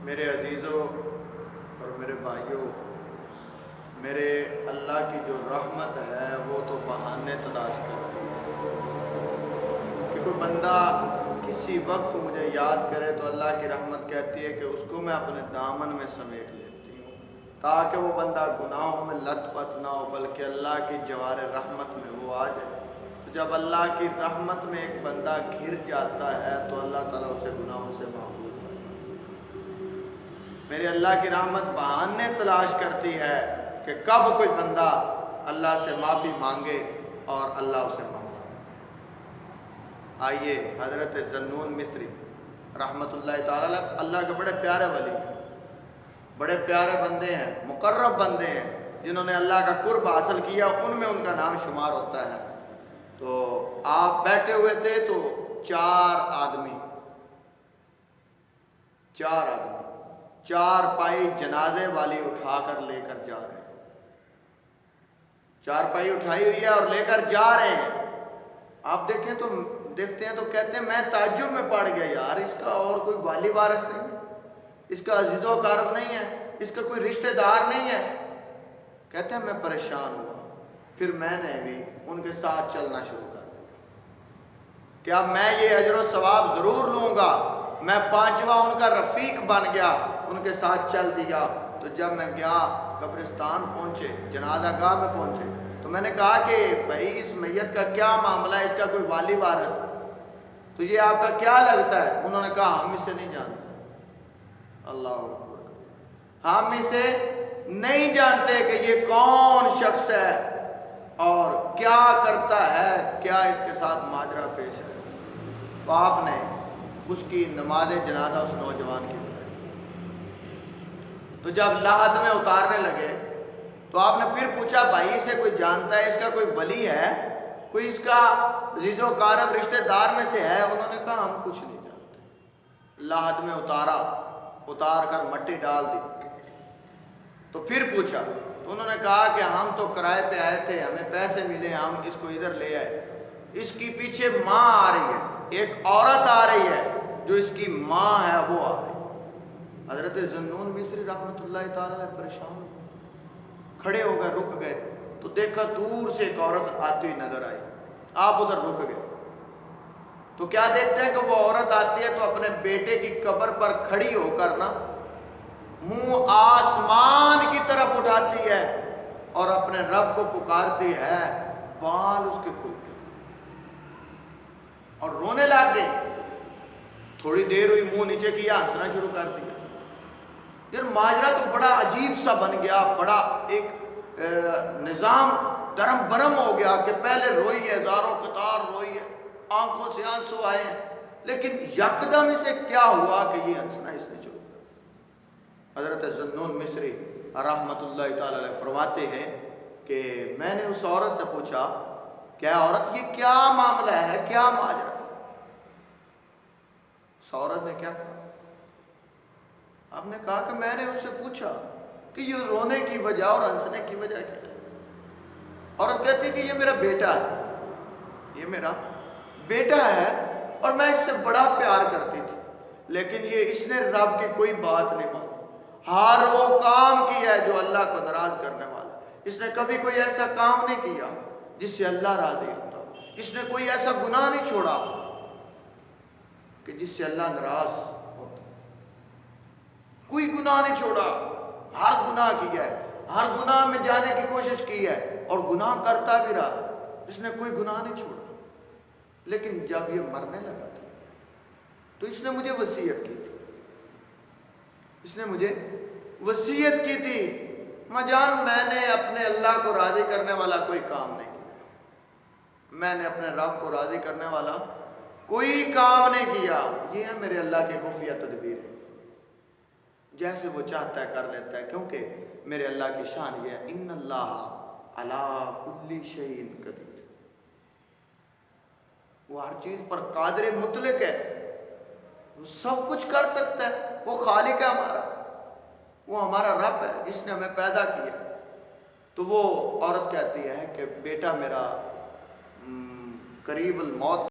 میرے عزیزوں اور میرے بھائیوں، میرے اللہ کی جو رحمت ہے وہ تو بہانے تلاش کرتی ہے کہ کوئی بندہ کسی وقت مجھے یاد کرے تو اللہ کی رحمت کہتی ہے کہ اس کو میں اپنے دامن میں سمیٹ لیتی ہوں تاکہ وہ بندہ گناہوں میں لت پت نہ ہو بلکہ اللہ کی جوار رحمت میں وہ آ جائے۔ تو جب اللہ کی رحمت میں ایک بندہ گھر جاتا ہے تو اللہ تعالیٰ اسے گناہوں سے محفوظ فرماتا ہے۔ میرے اللہ کی رحمت بہانے تلاش کرتی ہے کہ کب کوئی بندہ اللہ سے معافی مانگے اور اللہ اسے معاف فرمائے۔ آئیے حضرت ذنون مصری رحمت اللہ تعالیٰ علیہ اللہ کے بڑے پیارے ولی ہیں، بڑے پیارے بندے ہیں، مقرب بندے ہیں جنہوں نے اللہ کا قرب حاصل کیا، ان میں ان کا نام شمار ہوتا ہے۔ تو آپ بیٹھے ہوئے تھے تو چار آدمی چار پائی جنازے والی اٹھا کر لے کر جا رہے ہیں، چار پائی اٹھائی ہوئی ہے اور لے کر جا رہے ہیں۔ آپ دیکھتے ہیں تو کہتے ہیں میں تعجب میں پڑ گیا، یار اس کا اور کوئی والی وارث نہیں ہے، اس کا عزیز و اقارب نہیں ہے، اس کا کوئی رشتہ دار نہیں ہے۔ کہتے ہیں میں پریشان ہوا، پھر میں نے بھی ان کے ساتھ چلنا شروع کر دیا کہ اب میں یہ اجر و ثواب ضرور لوں گا۔ میں پانچواں ان کا رفیق بن گیا، ان کے ساتھ چل دیا۔ تو جب میں گیا قبرستان پہنچے، جنازہ گاہ میں پہنچے، تو میں نے کہا کہ بھائی اس میت کا کیا معاملہ ہے، اس کا کوئی والی وارث تو یہ آپ کا کیا لگتا ہے؟ انہوں نے کہا ہم اسے نہیں جانتے۔ اللہ اکبر، ہم اسے نہیں جانتے کہ یہ کون شخص ہے اور کیا کرتا ہے، کیا اس کے ساتھ ماجرا پیش ہے۔ تو آپ نے اس کی نماز جنازہ اس نوجوان کی بتائی۔ تو جب لحد میں اتارنے لگے تو آپ نے پھر پوچھا بھائی اسے کوئی جانتا ہے، اس کا کوئی ولی ہے، کوئی اس کا عزیز و اقارب رشتہ دار میں سے ہے؟ انہوں نے کہا ہم کچھ نہیں جانتے۔ لحد میں اتار کر مٹی ڈال دی۔ تو پھر پوچھا تو انہوں نے کہا کہ ہم تو کرائے پہ آئے تھے، ہمیں پیسے ملے، ہم اس کو ادھر لے آئے۔ اس کی پیچھے ماں آ رہی ہے، ایک عورت آ رہی ہے جو اس کی ماں ہے، وہ آ رہی ہے۔ حضرت ذنون مصری رحمت اللہ تعالی علیہ پریشان ہو گئے، کھڑے ہو گئے، رک گئے۔ تو دیکھا دور سے ایک عورت آتی ہوئی نظر آئی، آپ ادھر رک گئے۔ تو کیا دیکھتے ہیں کہ وہ عورت آتی ہے تو اپنے بیٹے کی قبر پر کھڑی ہو کر نا منہ آسمان کی طرف اٹھاتی ہے اور اپنے رب کو پکارتی ہے، بال اس کے کھل گئے اور رونے لگ گئی۔ تھوڑی دیر ہوئی، منہ نیچے کیا، ہنسنا شروع کر دیا۔ یار ماجرا تو بڑا عجیب سا بن گیا، بڑا ایک نظام درم برم ہو گیا کہ پہلے روئی ہے، زاروں قطار روئی ہے، آنکھوں سے آنسو آئے ہیں، لیکن یکدم اسے کیا ہوا کہ یہ ہنسنا اس نے چھوڑ دیا۔ حضرت ذنون مصری رحمت اللہ تعالی علیہ فرماتے ہیں کہ میں نے اس عورت سے پوچھا کہ عورت یہ کیا معاملہ ہے، کیا ماجرا ہے؟ اس عورت نے کیا کہا؟ آپ نے کہا کہ میں نے اس سے پوچھا کہ یہ رونے کی وجہ اور ہنسنے کی وجہ کیا ہے؟ عورت کہتی کہ یہ میرا بیٹا ہے، یہ میرا بیٹا ہے اور میں اس سے بڑا پیار کرتی تھی، لیکن اس نے رب کی کوئی بات نہیں مانی، ہر وہ کام کیا ہے جو اللہ کو ناراض کرنے والا۔ اس نے کبھی کوئی ایسا کام نہیں کیا جس سے اللہ راضی ہوتا، اس نے کوئی ایسا گناہ نہیں چھوڑا کہ جس سے اللہ ناراض ہوتا، کوئی گناہ نہیں چھوڑا، ہر گناہ کیا ہے، ہر گناہ میں جانے کی کوشش کی ہے اور گناہ کرتا بھی رہا، اس نے کوئی گناہ نہیں چھوڑا۔ لیکن جب یہ مرنے لگا تھا تو اس نے مجھے وصیت کی تھی، اس نے مجھے وصیت کی تھی، ماں جان میں نے اپنے اللہ کو راضی کرنے والا کوئی کام نہیں کیا، میں نے اپنے رب کو راضی کرنے والا کوئی کام نہیں کیا۔ یہ ہے میرے اللہ کی خفیہ تدبیر ہے، جیسے وہ چاہتا ہے کر لیتا ہے، کیونکہ میرے اللہ کی شان یہ ہے ان اللہ علی کل شیء قدیر، وہ ہر چیز پر قادر مطلق ہے، وہ سب کچھ کر سکتا ہے، وہ خالق ہے ہمارا، وہ ہمارا رب ہے جس نے ہمیں پیدا کیا۔ تو وہ عورت کہتی ہے کہ بیٹا میرا قریب الموت